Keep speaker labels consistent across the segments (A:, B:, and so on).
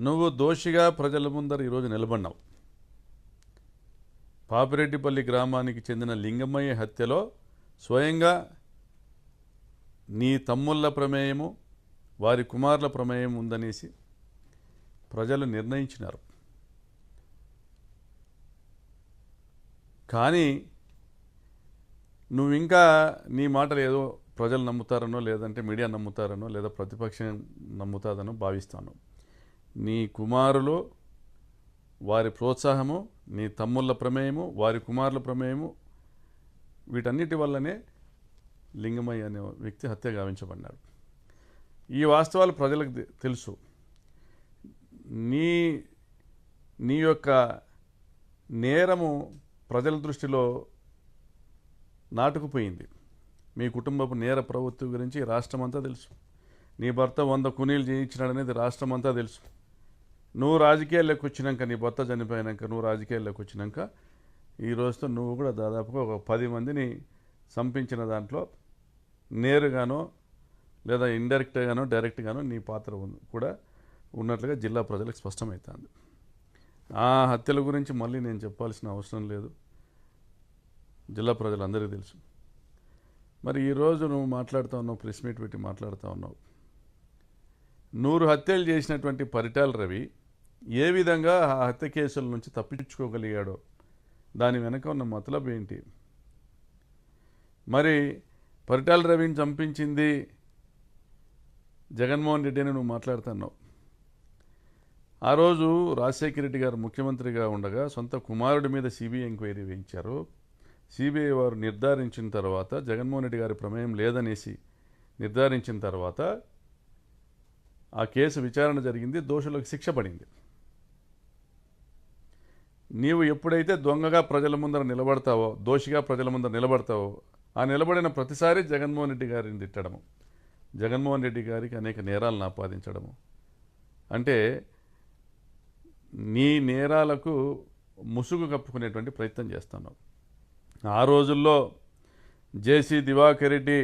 A: నువ్వు దోషిగా ప్రజల ముందర ఈరోజు నిలబడినావు. పాపిరెడ్డిపల్లి గ్రామానికి చెందిన లింగమయ్య హత్యలో స్వయంగా నీ తమ్ముళ్ళ ప్రమేయము, వారి కుమారుల ప్రమేయం ఉందనేసి ప్రజలు నిర్ణయించినారు. కానీ నువ్వు ఇంకా నీ మాటలు ఏదో ప్రజలు నమ్ముతారనో, లేదంటే మీడియా నమ్ముతారనో, లేదా ప్రతిపక్షం నమ్ముతాదనో భావిస్తాను. నీ కుమారులు, వారి ప్రోత్సాహము, నీ తమ్ముళ్ళ ప్రమేయము, వారి కుమారుల ప్రమేయము, వీటన్నిటి వల్లనే లింగమయ్య అనే వ్యక్తి హత్య గావించబడినాడు. ఈ వాస్తవాలు ప్రజలకు తెలుసు. నీ యొక్క నేరము ప్రజల దృష్టిలో నాటుకుపోయింది. మీ కుటుంబపు నేర ప్రవృత్తి గురించి రాష్ట్రమంతా తెలుసు. నీ భర్త 100 కూనీలు చేయించినాడనేది రాష్ట్రమంతా తెలుసు. నువ్వు రాజకీయాల్లోకి వచ్చినాక, నీ భర్త చనిపోయినాక నువ్వు రాజకీయాల్లోకి వచ్చినాక ఈ రోజుతో నువ్వు కూడా దాదాపుగా ఒక 10 మందిని చంపించిన దాంట్లో నేరుగానో లేదా ఇండైరెక్ట్గానో డైరెక్ట్గానో నీ పాత్ర కూడా ఉన్నట్లుగా జిల్లా ప్రజలకు స్పష్టమవుతుంది. ఆ హత్యల గురించి మళ్ళీ నేను చెప్పాల్సిన అవసరం లేదు, జిల్లా ప్రజలందరికీ తెలుసు. మరి ఈరోజు నువ్వు మాట్లాడుతూ ఉన్నావు, ప్రెస్ మీట్ పెట్టి మాట్లాడుతూ ఉన్నావు. 100 హత్యలు చేసినటువంటి పరిటాల రవి ఏ విధంగా ఆ హత్య కేసుల నుంచి తప్పించుకోగలిగాడో దాని వెనక ఉన్న మతలబ్ ఏంటి? మరి పరిటాల రవిని చంపించింది జగన్మోహన్ రెడ్డి అని నువ్వు మాట్లాడుతున్నావు. ఆ రోజు రాజశేఖర రెడ్డి గారు ముఖ్యమంత్రిగా ఉండగా సొంత కుమారుడి మీద సిబిఐ ఎంక్వైరీ వేయించారు. సిబిఐ వారు నిర్ధారించిన తర్వాత, జగన్మోహన్ రెడ్డి గారి ప్రమేయం లేదనేసి నిర్ధారించిన తర్వాత ఆ కేసు విచారణ జరిగింది, దోషులకు శిక్ష పడింది. నీవు ఎప్పుడైతే దొంగగా ప్రజల ముందర నిలబడతావో, దోషిగా ప్రజల ముందర నిలబడతావో, ఆ నిలబడిన ప్రతిసారి జగన్మోహన్ రెడ్డి గారిని తిట్టడము, జగన్మోహన్ రెడ్డి గారికి అనేక నేరాలను ఆపాదించడము, అంటే నీ నేరాలకు ముసుగు కప్పుకునేటువంటి ప్రయత్నం చేస్తున్నావు. ఆ రోజుల్లో జేసీ దివాకర్ రెడ్డి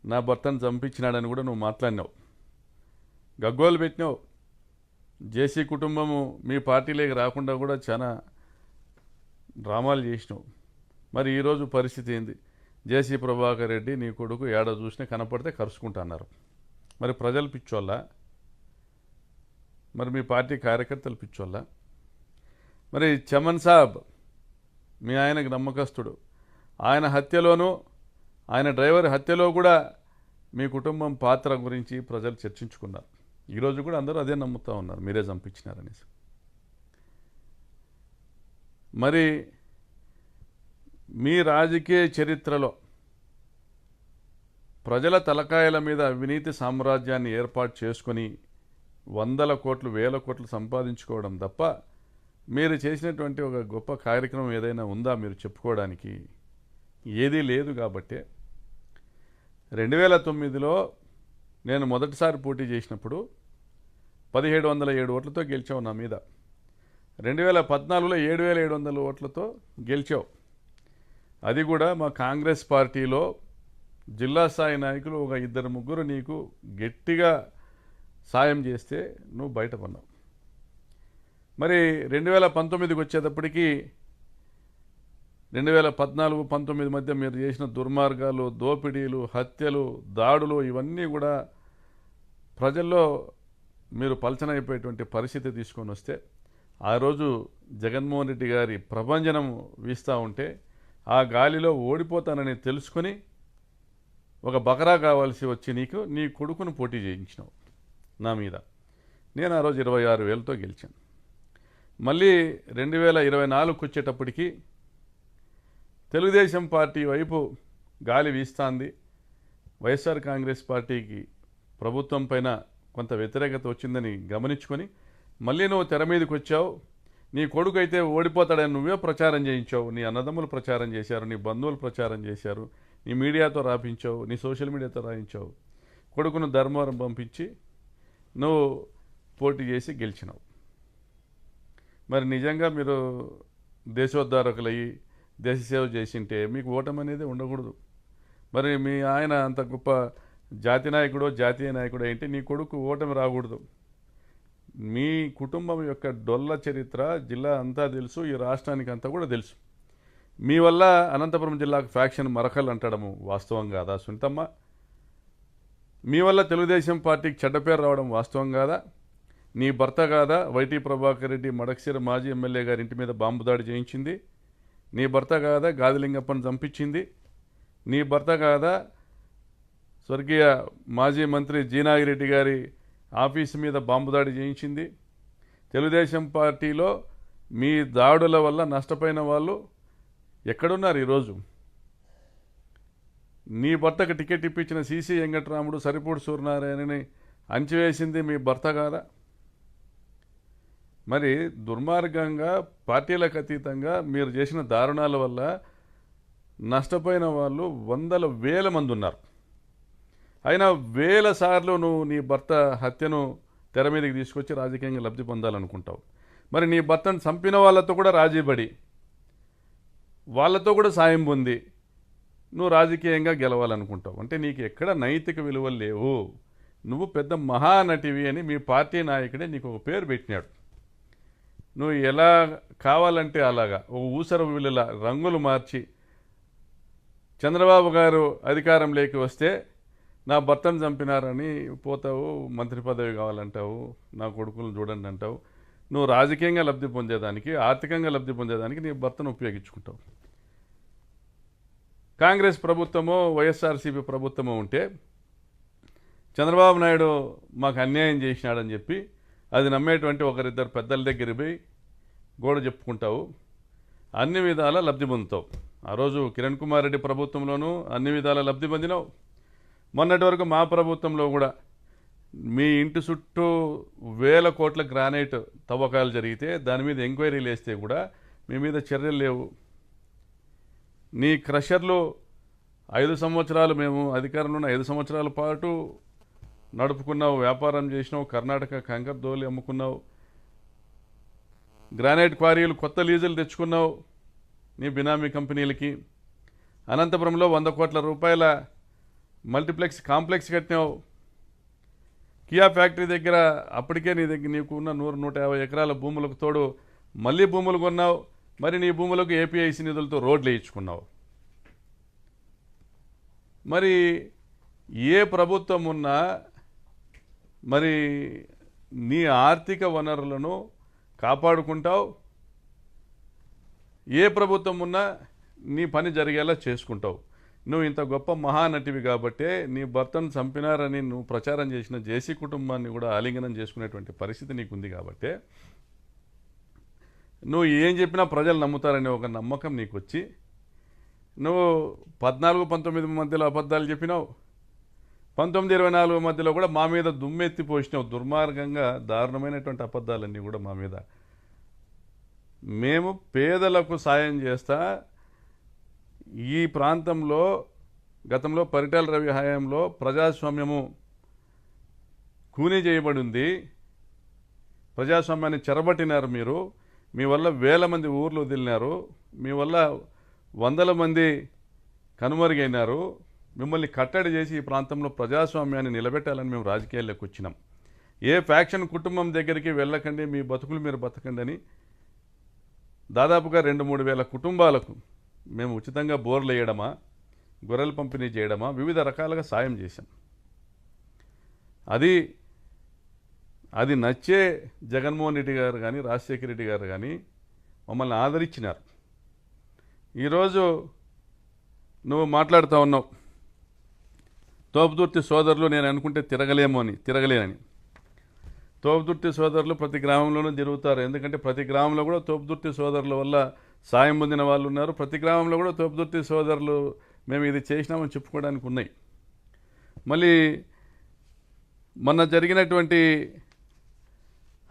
A: నా భర్తను చంపించినాడని కూడా నువ్వు మాట్లాడినావు, గగ్గోలు పెట్టినావు. జేసీ కుటుంబము మీ పార్టీలోకి రాకుండా కూడా చాలా డ్రామాలు చేసినావు. మరి ఈరోజు పరిస్థితి ఏంది? జేసీ ప్రభాకర్ రెడ్డి నీ కొడుకు ఏడ చూసినా కనపడితే కరుచుకుంటున్నారు. మరి ప్రజలు పిచ్చోళ్ళ? మరి మీ పార్టీ కార్యకర్తలు పిచ్చోళ్ళ? మరి చమన్ సాబ్ మీ ఆయనకు నమ్మకస్తుడు, ఆయన హత్యలోనూ, ఆయన డ్రైవర్ హత్యలో కూడా మీ కుటుంబం పాత్ర గురించి ప్రజలు చర్చించుకున్నారు. ఈరోజు కూడా అందరూ అదే నమ్ముతూ ఉన్నారు, మీరే చంపించినారనేసి. మరి మీ రాజకీయ చరిత్రలో ప్రజల తలకాయల మీద అవినీతి సామ్రాజ్యాన్ని ఏర్పాటు చేసుకొని 100 కోట్లు 1000 కోట్లు సంపాదించుకోవడం తప్ప మీరు చేసినటువంటి ఒక గొప్ప కార్యక్రమం ఏదైనా ఉందా మీరు చెప్పుకోవడానికి? ఏదీ లేదు. కాబట్టి 2009లో నేను మొదటిసారి పోటీ చేసినప్పుడు 1707 ఓట్లతో గెలిచావు నా మీద. 2014లో 7700 ఓట్లతో గెలిచావు. అది కూడా మా కాంగ్రెస్ పార్టీలో జిల్లా స్థాయి నాయకులు ఒక 2-3 నీకు గట్టిగా సాయం చేస్తే నువ్వు బయటపడినావు. మరి 2019కి వచ్చేటప్పటికి 2014-19 మధ్య మీరు చేసిన దుర్మార్గాలు, దోపిడీలు, హత్యలు, దాడులు ఇవన్నీ కూడా ప్రజల్లో మీరు పలచనైపోయేటువంటి పరిస్థితి తీసుకొని వస్తే, ఆ రోజు జగన్మోహన్ రెడ్డి గారి ప్రభంజనం వీస్తూ ఉంటే ఆ గాలిలో ఓడిపోతానని తెలుసుకొని ఒక బకరా కావాల్సి వచ్చి నీ కొడుకును పోటీ చేయించినావు నా మీద. నేను ఆ రోజు 26,000తో గెలిచాను. మళ్ళీ 2024కు వచ్చేటప్పటికి తెలుగుదేశం పార్టీ వైపు గాలి వీస్తుంది. వైఎస్ఆర్ కాంగ్రెస్ పార్టీకి ప్రభుత్వం పైన కొంత వ్యతిరేకత వచ్చిందని గమనించుకొని మళ్ళీ నువ్వు తెర మీదకి వచ్చావు. నీ కొడుకు అయితే ఓడిపోతాడని నువ్వే ప్రచారం చేయించావు, నీ అన్నదమ్ములు ప్రచారం చేశారు, నీ బంధువులు ప్రచారం చేశారు, నీ మీడియాతో రాపించావు, నీ సోషల్ మీడియాతో రాయించావు. కొడుకును ధర్మవరం పంపించి నువ్వు పోటీ చేసి గెలిచినావు. మరి నిజంగా మీరు దేశోద్ధారకులయ్యి దేశ సేవ చేసింటే మీకు ఓటమి అనేది ఉండకూడదు. మరి మీ ఆయన అంత గొప్ప జాతి నాయకుడో జాతీయ నాయకుడో ఏంటి నీ కొడుకు ఓటమి రాకూడదు. మీ కుటుంబం యొక్క డొల్ల చరిత్ర జిల్లా అంతా తెలుసు, ఈ రాష్ట్రానికి అంతా కూడా తెలుసు. మీ వల్ల అనంతపురం జిల్లాకు ఫ్యాక్షన్ మరకలు అంటడము వాస్తవం కాదా సునీతమ్మ? మీ వల్ల తెలుగుదేశం పార్టీకి చెడ్డ పేరు రావడం వాస్తవం కాదా? నీ భర్త కాదా వైటీ ప్రభాకర్ రెడ్డి మడకశిర మాజీ ఎమ్మెల్యే గారి ఇంటి మీద బాంబు దాడి చేయించింది? నీ భర్త కాదా గాదిలింగప్పని చంపించింది? నీ భర్త కాదా స్వర్గీయ మాజీ మంత్రి జీనాగిరెడ్డి గారి ఆఫీసు మీద బాంబు దాడి చేయించింది? తెలుగుదేశం పార్టీలో మీ దాడుల వల్ల నష్టపోయిన వాళ్ళు ఎక్కడున్నారు ఈరోజు? నీ భర్తకు టికెట్ ఇప్పించిన సీసీ వెంకటరాముడు, సరిపూడి సూర్యనారాయణని అంచివేసింది మీ భర్త కాదా? మరి దుర్మార్గంగా పార్టీలకు అతీతంగా మీరు చేసిన దారుణాల వల్ల నష్టపోయిన వాళ్ళు వందల వేల మంది ఉన్నారు. అయినా వేల సార్లు నువ్వు నీ భర్త హత్యను తెర మీదకి తీసుకొచ్చి రాజకీయంగా లబ్ధి పొందాలనుకుంటావు. మరి నీ భర్తను చంపిన వాళ్ళతో కూడా రాజీపడి వాళ్ళతో కూడా సాయం పొంది నువ్వు రాజకీయంగా గెలవాలనుకుంటావు. అంటే నీకు ఎక్కడ నైతిక విలువలు లేవు. నువ్వు పెద్ద మహానటివి అని మీ పార్టీ నాయకుడే నీకు ఒక పేరు పెట్టినాడు. నువ్వు ఎలా కావాలంటే అలాగా ఒక ఊసర విలుల రంగులు మార్చి చంద్రబాబు గారు అధికారంలోకి వస్తే నా భర్తను చంపినారని పోతావు, మంత్రి పదవి కావాలంటావు, నా కొడుకులను చూడండి అంటావు. నువ్వు రాజకీయంగా లబ్ధి పొందేదానికి, ఆర్థికంగా లబ్ధి పొందేదానికి నీ భర్తను ఉపయోగించుకుంటావు. కాంగ్రెస్ ప్రభుత్వమో వైఎస్ఆర్సీపీ ప్రభుత్వమో ఉంటే చంద్రబాబు నాయుడు మాకు అన్యాయం చేసినాడని చెప్పి అది నమ్మేటువంటి ఒకరిద్దరు పెద్దల దగ్గర పోయి గోడ చెప్పుకుంటావు, అన్ని విధాల లబ్ధి పొందుతావు. ఆ రోజు కిరణ్ కుమార్ రెడ్డి ప్రభుత్వంలోనూ అన్ని విధాల లబ్ధి పొందినావు. మొన్నటి వరకు మా ప్రభుత్వంలో కూడా మీ ఇంటి చుట్టూ వేల కోట్ల గ్రానైట్ తవ్వకాలు జరిగితే దాని మీద ఎంక్వైరీలు వేస్తే కూడా మీ మీద చర్యలు లేవు. నీ క్రషర్లు 5 సంవత్సరాలు మేము అధికారంలో ఉన్న 5 సంవత్సరాల పాటు నడుపుకున్నావు, వ్యాపారం చేసినావు, కర్ణాటక కంకర్ దోలి అమ్ముకున్నావు, గ్రానైట్ క్వారీలు కొత్త లీజులు తెచ్చుకున్నావు నీ బినామీ కంపెనీలకి. అనంతపురంలో 100 కోట్ల రూపాయల మల్టీప్లెక్స్ కాంప్లెక్స్ కట్టినావు. కియా ఫ్యాక్టరీ దగ్గర అప్పటికే నీకు ఉన్న 100-150 ఎకరాల భూములకు తోడు మళ్ళీ భూములు కొన్నావు. మరి నీ భూములకు ఏపీఐసి నిధులతో రోడ్లు వేయించుకున్నావు. మరి ఏ ప్రభుత్వం ఉన్నా మరి నీ ఆర్థిక వనరులను కాపాడుకుంటావు, ఏ ప్రభుత్వం ఉన్నా నీ పని జరిగేలా చేసుకుంటావు. నువ్వు ఇంత గొప్ప మహానటివి కాబట్టే నీ భర్తను చంపినారని నువ్వు ప్రచారం చేసిన జేసీ కుటుంబాన్ని కూడా ఆలింగనం చేసుకునేటువంటి పరిస్థితి నీకుంది కాబట్టే నువ్వు ఏం చెప్పినా ప్రజలు నమ్ముతారనే ఒక నమ్మకం నీకు వచ్చి నువ్వు 14-19 మధ్యలో అబద్ధాలు చెప్పినావు. 19-24 మధ్యలో కూడా మా మీద దుమ్మెత్తి పోసినావు. దుర్మార్గంగా దారుణమైనటువంటి అబద్ధాలన్నీ కూడా మా మీద. మేము పేదలకు సాయం చేస్తా, ఈ ప్రాంతంలో గతంలో పరిటాల రవి హయాంలో ప్రజాస్వామ్యము కూనీ చేయబడి ఉంది, ప్రజాస్వామ్యాన్ని చెరబట్టినారు మీరు. మీ వల్ల వేల మంది ఊర్లు వదిలినారు, మీ వల్ల వందల మంది కనుమరుగైనారు. మిమ్మల్ని కట్టడి చేసి ఈ ప్రాంతంలో ప్రజాస్వామ్యాన్ని నిలబెట్టాలని మేము రాజకీయాల్లోకి వచ్చినాం. ఏ ఫ్యాక్షన్ కుటుంబం దగ్గరికి వెళ్ళకండి, మీ బతుకులు మీరు బతకండి అని దాదాపుగా 2-3 వేల కుటుంబాలకు మేము ఉచితంగా బోర్లు వేయడమా, గొర్రెలు పంపిణీ చేయడమా, వివిధ రకాలుగా సాయం చేశాం. అది నచ్చే జగన్మోహన్ రెడ్డి గారు కానీ రాజశేఖర రెడ్డి గారు కానీ మమ్మల్ని ఆదరించినారు. ఈరోజు నువ్వు మాట్లాడుతూ ఉన్నావు తోపుదుర్తి సోదరులు నేను అనుకుంటే తిరగలేనని. తోపుదుర్తి సోదరులు ప్రతి గ్రామంలోనూ తిరుగుతారు. ఎందుకంటే ప్రతి గ్రామంలో కూడా తోపుదుర్తి సోదరుల వల్ల సాయం పొందిన వాళ్ళు ఉన్నారు. ప్రతి గ్రామంలో కూడా తోపుదుర్తి సోదరులు మేము ఇది చేసినామని చెప్పుకోవడానికి ఉన్నాయి. మళ్ళీ మొన్న జరిగినటువంటి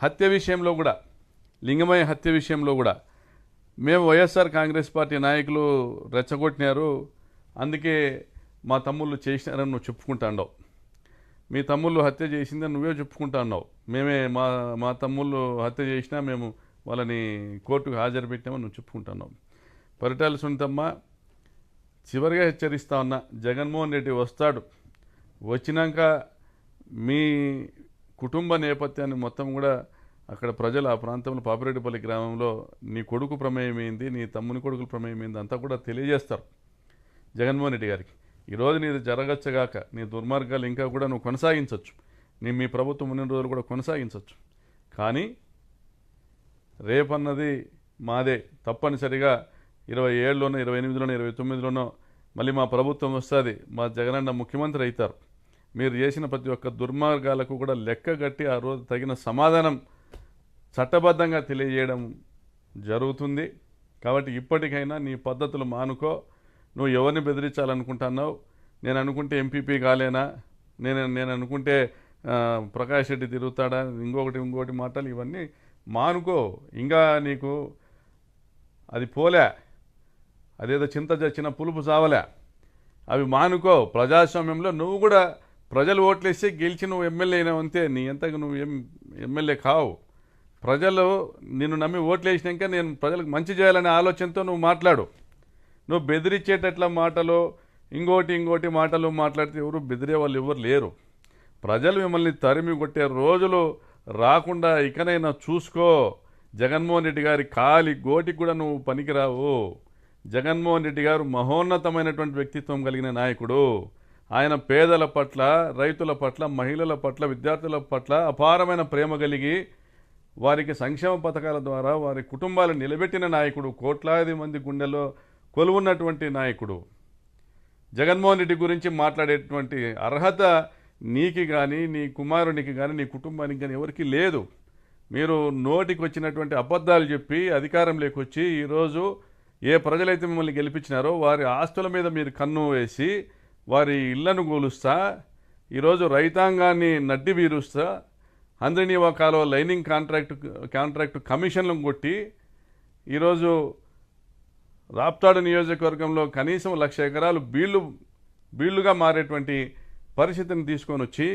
A: హత్య విషయంలో కూడా, లింగమయ్య హత్య విషయంలో కూడా మేము వైఎస్ఆర్ కాంగ్రెస్ పార్టీ నాయకులు రెచ్చగొట్టినారు, అందుకే మా తమ్ముళ్ళు చేసినారని నువ్వు చెప్పుకుంటా ఉన్నావు. మీ తమ్ముళ్ళు హత్య చేసిందని నువ్వే చెప్పుకుంటా ఉన్నావు. మేమే మా తమ్ముళ్ళు హత్య చేసినా మేము వాళ్ళని కోర్టుకు హాజరు పెట్టామని నువ్వు చెప్పుకుంటున్నావు. పరిటాల సునీతమ్మ, చివరిగా హెచ్చరిస్తా ఉన్నా, జగన్మోహన్ రెడ్డి వస్తాడు, వచ్చినాక మీ కుటుంబ నేపథ్యాన్ని మొత్తం కూడా అక్కడ ప్రజలు ఆ ప్రాంతంలో పాపిరెడ్డిపల్లి గ్రామంలో నీ కొడుకు ప్రమేయం ఏంది, నీ తమ్ముని కొడుకుల ప్రమేయం ఏంది అంతా కూడా తెలియజేస్తారు జగన్మోహన్ రెడ్డి గారికి. ఈరోజు నీది జరగచ్చగాక నీ దుర్మార్గాలు ఇంకా కూడా నువ్వు కొనసాగించవచ్చు, మీ ప్రభుత్వం ఉన్న రోజులు కూడా కొనసాగించవచ్చు. కానీ రేపన్నది మాదే. తప్పనిసరిగా 27లోనో 28లోనో 29లోనో మళ్ళీ మా ప్రభుత్వం వస్తుంది, మా జగనన్న ముఖ్యమంత్రి అవుతారు. మీరు చేసిన ప్రతి ఒక్క దుర్మార్గాలకు కూడా లెక్కగట్టి ఆ రోజు తగిన సమాధానం చట్టబద్ధంగా తెలియజేయడం జరుగుతుంది. కాబట్టి ఇప్పటికైనా నీ పద్ధతులు మానుకో. నువ్వు ఎవరిని బెదిరించాలనుకుంటున్నావు? నేను అనుకుంటే ఎంపీపీ కాలేనా, నేను అనుకుంటే ప్రకాష్ రెడ్డి తిరుగుతాడా, ఇంకోటి మాటలు ఇవన్నీ మానుకో. ఇంకా నీకు అది పోలే, అదేదో చింత చచ్చిన పులుపు చావలే, అవి మానుకో. ప్రజాస్వామ్యంలో నువ్వు కూడా ప్రజలు ఓట్లేసి గెలిచి నువ్వు ఎమ్మెల్యే అయినావంతే, నీ ఎంతగా నువ్వు ఎమ్మెల్యే కావు. ప్రజలు నిన్ను నమ్మి ఓట్లేసినాక నేను ప్రజలకు మంచి చేయాలనే ఆలోచనతో నువ్వు మాట్లాడు. నువ్వు బెదిరించేటట్ల మాటలు ఇంకోటి మాటలు మాట్లాడితే ఎవరు బెదిరే వాళ్ళు ఎవరు లేరు. ప్రజలు మిమ్మల్ని తరిమి కొట్టే రోజులు రాకుండా ఇకనైనా చూసుకో. జగన్మోహన్ రెడ్డి గారి కాలి గోటికి కూడా నువ్వు పనికిరావు. జగన్మోహన్ రెడ్డి గారు మహోన్నతమైనటువంటి వ్యక్తిత్వం కలిగిన నాయకుడు. ఆయన పేదల పట్ల, రైతుల పట్ల, మహిళల పట్ల, విద్యార్థుల పట్ల అపారమైన ప్రేమ కలిగి వారికి సంక్షేమ పథకాల ద్వారా వారి కుటుంబాలను నిలబెట్టిన నాయకుడు. కోట్లాది మంది గుండెల్లో కొలువున్నటువంటి నాయకుడు. జగన్మోహన్ రెడ్డి గురించి మాట్లాడేటువంటి అర్హత నీకు కానీ, నీ కుమారునికి కానీ, నీ కుటుంబానికి కానీ ఎవరికి లేదు. మీరు నోటికి వచ్చినటువంటి అబద్ధాలు చెప్పి అధికారం లేకొచ్చి ఈరోజు ఏ ప్రజలైతే మిమ్మల్ని గెలిపించినారో వారి ఆస్తుల మీద మీరు కన్ను వేసి వారి ఇళ్లను కూలుస్తా, ఈరోజు రైతాంగాన్ని నడ్డి వీరుస్తా, హంద్రినీవా కాలువ లైనింగ్ కాంట్రాక్టు కమిషన్లను కొట్టి ఈరోజు రాప్తాడు నియోజకవర్గంలో కనీసం 1,00,000 ఎకరాలు బీళ్లుగా మారేటువంటి పరిస్థితిని తీసుకొని వచ్చి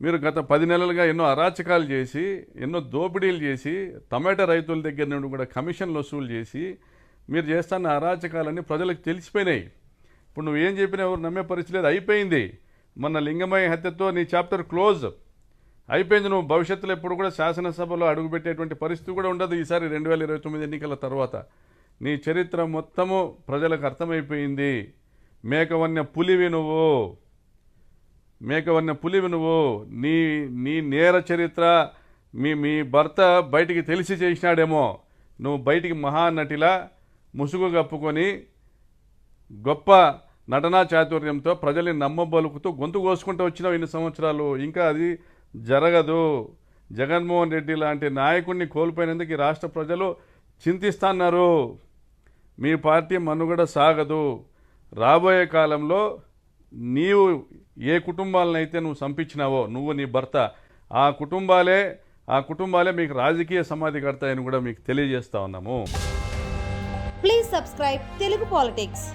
A: మీరు గత 10 నెలలుగా ఎన్నో అరాచకాలు చేసి, ఎన్నో దోపిడీలు చేసి, టమాటా రైతుల దగ్గర నుండి కూడా కమిషన్లు వసూలు చేసి మీరు చేస్తున్న అరాచకాలన్నీ ప్రజలకు తెలిసిపోయినాయి. ఇప్పుడు నువ్వేం చెప్పినా ఎవరు నమ్మే పరిస్థితి లేదు, అయిపోయింది. మొన్న లింగమయ్య హత్యతో నీ చాప్టర్ క్లోజ్ అయిపోయింది. నువ్వు భవిష్యత్తులో ఎప్పుడు కూడా శాసనసభలో అడుగుపెట్టేటువంటి పరిస్థితి కూడా ఉండదు ఈసారి 2029 ఎన్నికల తర్వాత. నీ చరిత్ర మొత్తము ప్రజలకు అర్థమైపోయింది. మేకవన్య పులివి నువ్వు. నీ నేర చరిత్ర మీ భర్త బయటికి తెలిసి చేసినాడేమో. నువ్వు బయటికి మహానటిలా ముసుగు కప్పుకొని గొప్ప నటనా చాతుర్యంతో ప్రజల్ని నమ్మబలుకుతూ గొంతు కోసుకుంటూ వచ్చినావు ఇన్ని సంవత్సరాలు. ఇంకా అది జరగదు. జగన్మోహన్ రెడ్డి లాంటి నాయకుడిని కోల్పోయినందుకు ఈ రాష్ట్ర ప్రజలు చింతిస్తున్నారు. మీ పార్టీ మనుగడ సాగదు. రాబోయే కాలంలో నీవు ఏ కుటుంబాలనైతే నువ్వు సంపించినావో, నువ్వు నీ భర్త, ఆ కుటుంబాలే మీకు రాజకీయ సమాధి కడతాయని కూడా మీకు తెలియజేస్తా ఉన్నాము.
B: Please subscribe Telugu politics.